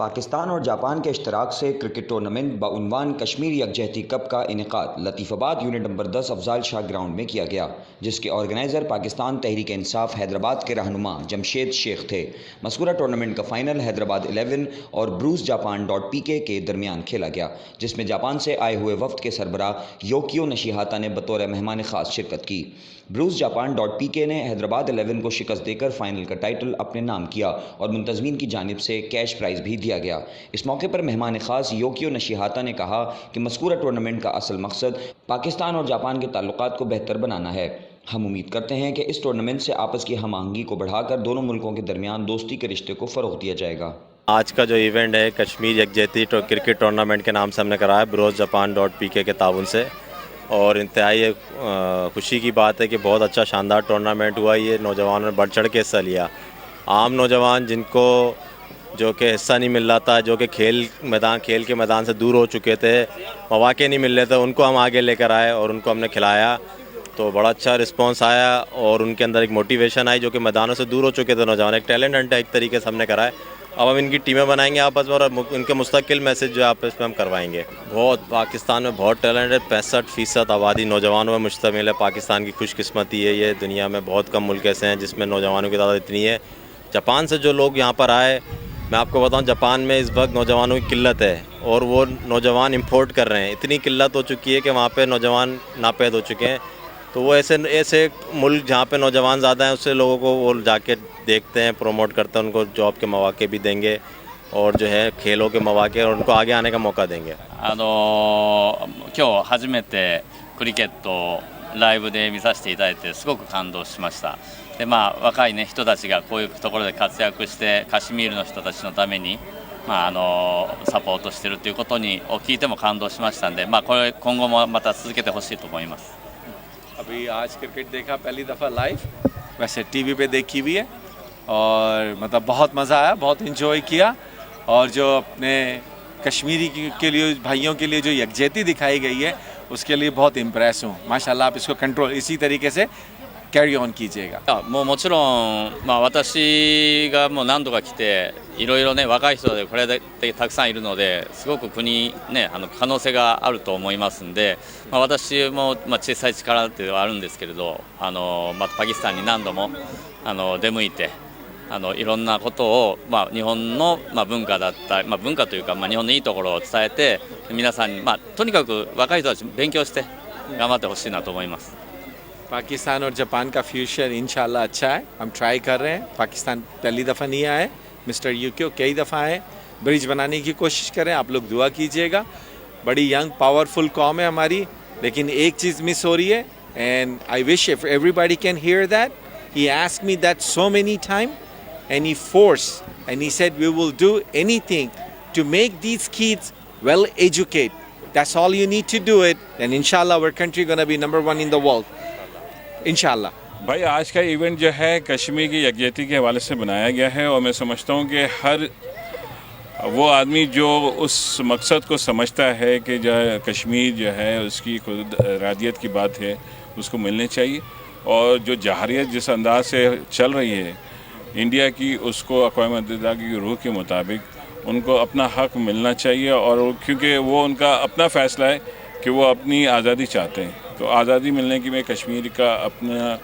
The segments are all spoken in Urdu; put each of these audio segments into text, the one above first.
پاکستان اور جاپان کے اشتراک سے کرکٹ ٹورنامنٹ بعنوان کشمیر یکجہتی کپ کا انعقاد لطیف آباد یونٹ نمبر 10 افضال شاہ گراؤنڈ میں کیا گیا، جس کے آرگنائزر پاکستان تحریک انصاف حیدرآباد کے رہنما جمشید شیخ تھے۔ مذکورہ ٹورنامنٹ کا فائنل حیدرآباد 11 اور بروس جاپان .pk کے درمیان کھیلا گیا، جس میں جاپان سے آئے ہوئے وفد کے سربراہ یوکیو نشیہاتا نے بطور مہمان خاص شرکت کی۔ بروس جاپان .pk نے حیدرآباد 11 کو شکست دے کر فائنل کا ٹائٹل اپنے نام کیا اور منتظمین کی جانب سے کیش پرائز بھی دیا گیا۔ اس موقع پر مہمان خاص یوکیو نشیہاتا نے کہا کہ مذکورہ ٹورنامنٹ کا اصل مقصد پاکستان اور جاپان کے تعلقات کو بہتر بنانا ہے۔ ہم امید کرتے ہیں کہ اس ٹورنامنٹ سے آپس کی ہم آہنگی کو بڑھا کر دونوں ملکوں کے درمیان دوستی کے رشتے کو فروغ دیا جائے گا۔ آج کا جو ایونٹ ہے کشمیر یکجہتی کرکٹ ٹورنامنٹ کے نام سے ہم نے کرایا بروس جاپان .pk کے تعاون سے، اور انتہائی خوشی کی بات ہے کہ بہت اچھا شاندار ٹورنامنٹ ہوا۔ یہ نوجوانوں نے بڑھ چڑھ کے حصہ لیا۔ عام نوجوان جن کو جو کہ حصہ نہیں مل رہا تھا، جو کہ کھیل کے میدان سے دور ہو چکے تھے، مواقع نہیں مل رہے تھے، ان کو ہم آگے لے کر آئے اور ان کو ہم نے کھلایا، تو بڑا اچھا رسپانس آیا اور ان کے اندر ایک موٹیویشن آئی۔ جو کہ میدانوں سے دور ہو چکے تھے نوجوان، ایک ٹیلنٹ ہنٹ ایک طریقے سے ہم نے کرائے۔ اب ہم ان کی ٹیمیں بنائیں گے آپس میں اور ان کے مستقل میسج جو آپس میں ہم کروائیں گے۔ بہت پاکستان میں بہت ٹیلنٹ ہے، 65% آبادی نوجوانوں میں مشتمل ہے۔ پاکستان کی خوش قسمتی ہے، یہ دنیا میں بہت کم ملک ایسے ہیں جس میں نوجوانوں کی تعداد اتنی ہے۔ جاپان سے جو لوگ یہاں پر آئے، میں آپ کو بتاؤں جاپان میں اس وقت نوجوانوں کی قلت ہے اور وہ نوجوان امپورٹ کر رہے ہیں۔ اتنی قلت ہو چکی ہے کہ وہاں پہ نوجوان ناپید ہو چکے ہیں، تو وہ ایسے ملک جہاں پہ نوجوان زیادہ ہیں اس سے لوگوں کو وہ جا کے دیکھتے ہیں، پروموٹ کرتے ہیں، ان کو جاب کے مواقع بھی دیں گے اور جو ہے کھیلوں کے مواقع اور ان کو آگے آنے کا موقع دیں گے۔今日初めてクリケットをライブで見させていただいてすごく感動しました。で若い人たちがこういうところで活躍してカシミールの人たちのためにサポートしているということを聞いても感動しましたので、これ今後もまた続けてほしいと思います。ابھی آج کرکٹ دیکھا پہلی دفعہ لائیو، ویسے ٹی وی پہ دیکھی بھی ہے، اور بہت مزہ آیا، بہت انجوائے کیا، اور جو اپنے کشمیری کے لیے بھائیوں کے لیے جو یکجہتی دکھائی گئی ہے اس کے لیے بہت امپریس ہوں۔ ماشاءاللہ آپ اس کو کنٹرول اسی طریقے سے کیری آن کیجیے گا۔もちろん私がもう何度か来ていろいろね、若い人でこれだけたくさんいるので、すごく国ね可能性があると思いますんで、私も小さい力っていうのはあるんですけれど、パキスタンに何度も出向いていろんなことを日本の文化だったり、文化というか日本のいいところを伝えて、皆さんにとにかく若い人たち勉強して頑張ってほしいなと思います。پاکستان اور جاپان کا فیوچر انشاءاللہ اچھا ہے، ہم ٹرائی کر رہے ہیں۔ پاکستان پہلی دفعہ نہیں آئے، مسٹر یوکیو کئی دفعہ آئے، برج بنانے کی کوشش کریں، آپ لوگ دعا کیجیے گا۔ بڑی ینگ پاورفل قوم ہے ہماری، لیکن ایک چیز مس ہو رہی ہے، and I wish if everybody can hear that. He asked me that so many times and he forced and he said we will do anything to make these kids well educated. That's all you need to do it, and inshallah our country gonna be number 1 in the world. انشاءاللہ بھائی آج کا ایونٹ جو ہے کشمیر کی یکجہتی کے حوالے سے بنایا گیا ہے، اور میں سمجھتا ہوں کہ ہر وہ آدمی جو اس مقصد کو سمجھتا ہے کہ جو کشمیر جو ہے اس کی خود ارادیت کی بات ہے اس کو ملنے چاہیے، اور جو جہریت جس انداز سے چل رہی ہے انڈیا کی، اس کو اقوام متحدہ کی روح کے مطابق ان کو اپنا حق ملنا چاہیے، اور کیونکہ وہ ان کا اپنا فیصلہ ہے کہ وہ اپنی آزادی چاہتے ہیں، تو آزادی ملنے کی میں کشمیر کا اپنا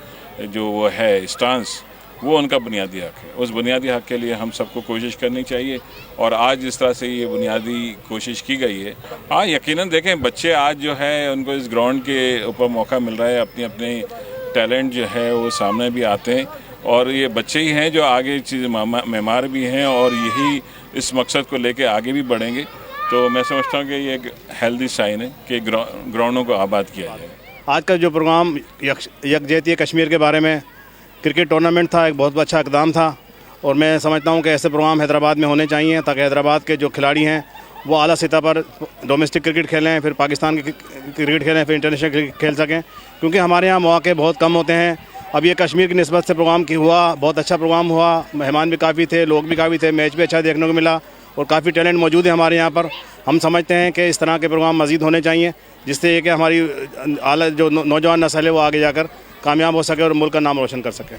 جو وہ ہے اسٹانس، وہ ان کا بنیادی حق ہے۔ اس بنیادی حق کے لیے ہم سب کو کوشش کرنی چاہیے، اور آج جس طرح سے یہ بنیادی کوشش کی گئی ہے، ہاں یقیناً دیکھیں بچے آج جو ہے ان کو اس گراؤنڈ کے اوپر موقع مل رہا ہے، اپنے ٹیلنٹ جو ہے وہ سامنے بھی آتے ہیں، اور یہ بچے ہی ہیں جو آگے چیز معمار بھی ہیں، اور یہی اس مقصد کو لے کے آگے بھی بڑھیں گے۔ تو میں سمجھتا ہوں کہ یہ ایک ہیلدی سائن ہے کہ گراؤنڈوں کو آباد کیا جائے۔ آج کا جو پروگرام یکجہتی کشمیر کے بارے میں کرکٹ ٹورنامنٹ تھا، ایک بہت اچھا اقدام تھا، اور میں سمجھتا ہوں کہ ایسے پروگرام حیدرآباد میں ہونے چاہیے تاکہ حیدرآباد کے جو کھلاڑی ہیں وہ اعلیٰ سطح پر ڈومیسٹک کرکٹ کھیلیں، پھر پاکستان کی کرکٹ کھیلیں، پھر انٹرنیشنل کرکٹ کھیل سکیں، کیونکہ ہمارے یہاں مواقع بہت کم ہوتے ہیں۔ اب یہ کشمیر کی نسبت سے پروگرام ہوا، بہت اچھا پروگرام ہوا، مہمان بھی کافی تھے، لوگ بھی کافی تھے، میچ بھی اچھا دیکھنے کو ملا، اور کافی ٹیلنٹ موجود ہے ہمارے یہاں پر۔ ہم سمجھتے ہیں کہ اس طرح کے پروگرام مزید ہونے چاہیے، جس سے یہ کہ ہماری اعلیٰ جو نوجوان نسل ہے وہ آگے جا کر کامیاب ہو سکے اور ملک کا نام روشن کر سکے۔